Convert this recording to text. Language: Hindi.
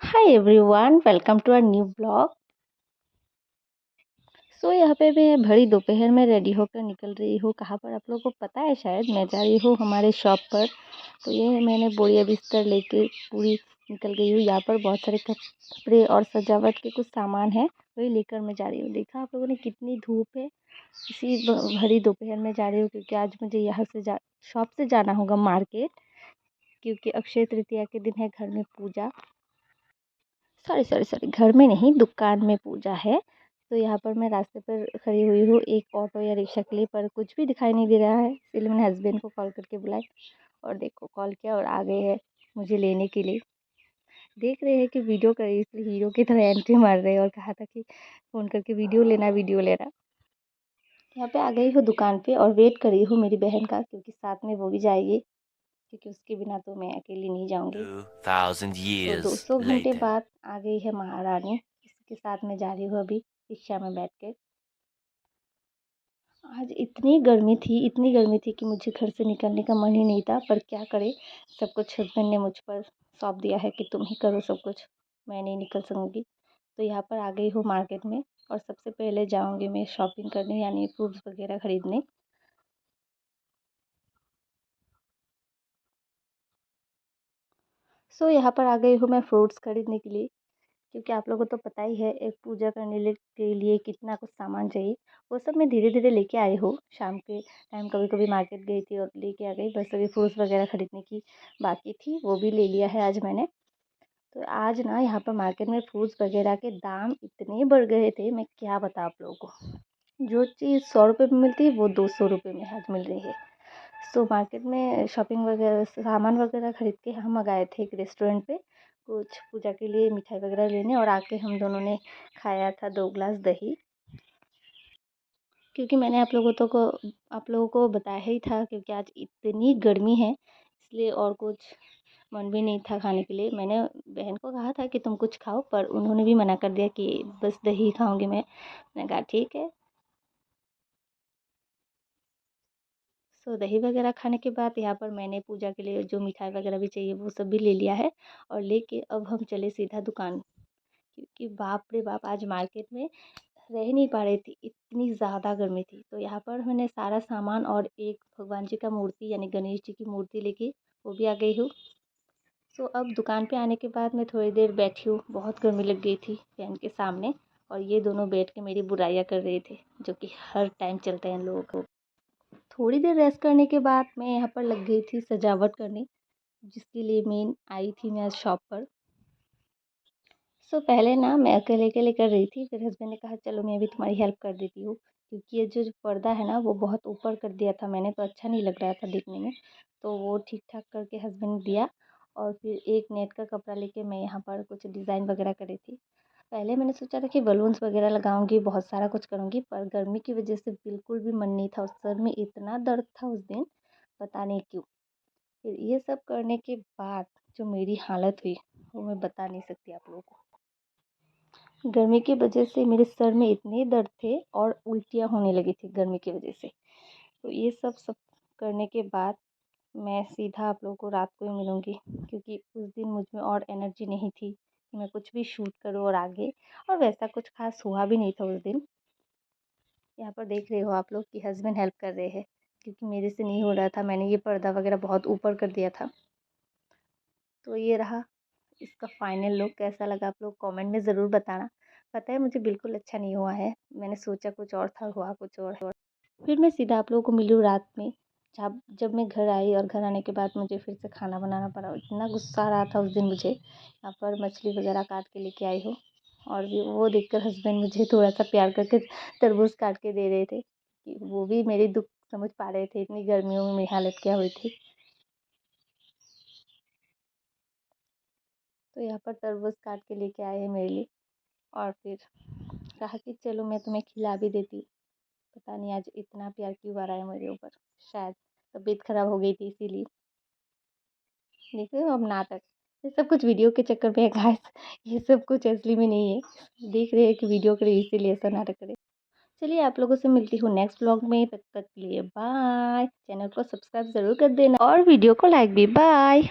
Hi everyone, welcome to our new blog. यहाँ पे मैं भरी दोपहर में रेडी होकर निकल रही हूँ। कहाँ पर आप लोगों को पता है, शायद मैं जा रही हूँ हमारे शॉप पर। तो ये मैंने बोरिया बिस्तर लेके पूरी निकल गई हूँ। यहाँ पर बहुत सारे कपड़े और सजावट के कुछ सामान है, वही लेकर मैं जा रही हूँ। देखा आप लोगों ने कितनी धूप है। इसी भरी दोपहर में जा रही हूँ क्योंकि आज मुझे यहाँ से शॉप से जाना होगा मार्केट, क्योंकि अक्षय तृतीया के दिन है घर में पूजा। सॉरी, घर में नहीं, दुकान में पूजा है। तो यहाँ पर मैं रास्ते पर खड़ी हुई हूँ एक ऑटो या रिक्शा के लिए, पर कुछ भी दिखाई नहीं दे रहा है। इसलिए मैंने हस्बैंड को कॉल करके बुलाई और देखो कॉल किया और आ गए हैं मुझे लेने के लिए। देख रहे हैं कि वीडियो कर रही, इसलिए हीरो की तरह एंट्री मार रहे हैं और कहा था कि फ़ोन करके वीडियो लेना, वीडियो लेना। यहाँ पे आ गई हूँ दुकान पे और वेट कर रही हूँ मेरी बहन का, क्योंकि साथ में वो भी जाएगी, क्योंकि उसके बिना तो मैं अकेली नहीं जाऊँगी। 2000 तो years 200 घंटे later. बाद आ गई है महारानी। इसके साथ में जा रही हूँ अभी रिक्शा में बैठ के। आज इतनी गर्मी थी कि मुझे घर से निकलने का मन ही नहीं था, पर क्या करें, सब कुछ हस्बैंड ने मुझ पर सौंप दिया है कि तुम ही करो सब कुछ, मैं नहीं निकल सकूँगी। तो यहाँ पर आ गई हूँ मार्केट में और सबसे पहले जाऊँगी मैं शॉपिंग करने, यानी फ्रूट्स वगैरह खरीदने। यहाँ पर आ गई हूँ मैं फ्रूट्स खरीदने के लिए, क्योंकि आप लोगों को तो पता ही है एक पूजा करने के लिए कितना कुछ सामान चाहिए। वो सब मैं धीरे धीरे लेके आई हूँ। शाम के टाइम कभी कभी मार्केट गई थी और लेके आ गई। बस अभी फ्रूट्स वगैरह खरीदने की बाकी थी, वो भी ले लिया है आज मैंने। तो आज ना यहाँ पर मार्केट में फ्रूट्स वगैरह के दाम इतने बढ़ गए थे, मैं क्या बता आप लोगों को। जो चीज़ 100 रुपये में मिलती है वो 200 रुपये में आज मिल रही है। मार्केट में शॉपिंग वगैरह सामान वगैरह खरीद के हम आ गए थे एक रेस्टोरेंट पे, कुछ पूजा के लिए मिठाई वगैरह लेने, और आके हम दोनों ने खाया था 2 ग्लास दही। क्योंकि मैंने आप लोगों को बताया ही था, क्योंकि आज इतनी गर्मी है, इसलिए और कुछ मन भी नहीं था खाने के लिए। मैंने बहन को कहा था कि तुम कुछ खाओ, पर उन्होंने भी मना कर दिया कि बस दही खाऊंगी मैं। मैंने कहा ठीक है। दही वगैरह खाने के बाद यहाँ पर मैंने पूजा के लिए जो मिठाई वगैरह भी चाहिए वो सब भी ले लिया है, और लेके अब हम चले सीधा दुकान। क्योंकि बाप रे बाप, आज मार्केट में रह नहीं पा रही थी, इतनी ज़्यादा गर्मी थी। तो यहाँ पर मैंने सारा सामान और एक भगवान जी का मूर्ति यानी गणेश जी की मूर्ति लेके वो भी आ गई हूँ। अब दुकान पे आने के बाद मैं थोड़ी देर बैठी हूँ, बहुत गर्मी लग गई थी फैन के सामने, और ये दोनों बैठ के मेरी बुराइयाँ कर रहे थे, जो कि हर टाइम चलते हैं इन लोगों को। थोड़ी देर रेस्ट करने के बाद मैं यहाँ पर लग गई थी सजावट करने, जिसके लिए मेन आई थी मैं आज शॉप पर। पहले ना मैं अकेले-अकेले कर रही थी, फिर हस्बैंड ने कहा चलो मैं भी तुम्हारी हेल्प कर देती हूँ, क्योंकि ये जो पर्दा है ना वो बहुत ऊपर कर दिया था मैंने, तो अच्छा नहीं लग रहा था देखने में। तो वो ठीक-ठाक करके हस्बैंड ने दिया, और फिर एक नेट का कपड़ा लेके मैं यहाँ पर कुछ डिज़ाइन वगैरह कर रही थी। पहले मैंने सोचा था कि बलून्स वगैरह लगाऊँगी, बहुत सारा कुछ करूँगी, पर गर्मी की वजह से बिल्कुल भी मन नहीं था, और सर में इतना दर्द था उस दिन, पता नहीं क्यों। फिर ये सब करने के बाद जो मेरी हालत हुई, वो मैं बता नहीं सकती आप लोगों को। गर्मी की वजह से मेरे सर में इतने दर्द थे और उल्टियाँ होने लगी थी गर्मी की वजह से। तो ये सब करने के बाद मैं सीधा आप लोगों को रात को ही मिलूँगी, क्योंकि उस दिन मुझ में और एनर्जी नहीं थी कि मैं कुछ भी शूट करूँ और आगे, और वैसा कुछ ख़ास हुआ भी नहीं था उस दिन। यहाँ पर देख रहे हो आप लोग कि हस्बैंड हेल्प कर रहे हैं, क्योंकि मेरे से नहीं हो रहा था, मैंने ये पर्दा वगैरह बहुत ऊपर कर दिया था। तो ये रहा इसका फाइनल लुक। कैसा लगा आप लोग कमेंट में ज़रूर बताना। पता है मुझे बिल्कुल अच्छा नहीं हुआ है, मैंने सोचा कुछ और था, हुआ कुछ और। फिर मैं सीधा आप लोगों को मिली हूँ रात में, जब मैं घर आई, और घर आने के बाद मुझे फिर से खाना बनाना पड़ा। इतना गुस्सा आ रहा था उस दिन मुझे। यहाँ पर मछली वगैरह काट के लेके आई हूँ, और भी वो देखकर हस्बैंड मुझे थोड़ा सा प्यार करके तरबूज काट के दे रहे थे, कि वो भी मेरी दुख समझ पा रहे थे, इतनी गर्मियों में मेरी हालत क्या हुई थी। तो यहाँ पर तरबूज काट के लेके आए हैं मेरे लिए, और फिर कहा कि चलो मैं तुम्हें खिला भी देती हूँ। पता नहीं आज इतना प्यार क्यों आ रहा है मेरे ऊपर, शायद तबीयत खराब हो गई थी इसीलिए। देखो अब नाटक, ये सब कुछ वीडियो के चक्कर में है गाइस, ये सब कुछ असली में नहीं है। देख रहे हैं कि वीडियो करे इसीलिए ऐसा नाटक करे। चलिए आप लोगों से मिलती हूँ नेक्स्ट ब्लॉग में, तब तक के लिए बाय। चैनल को सब्सक्राइब ज़रूर कर देना और वीडियो को लाइक भी। बाय।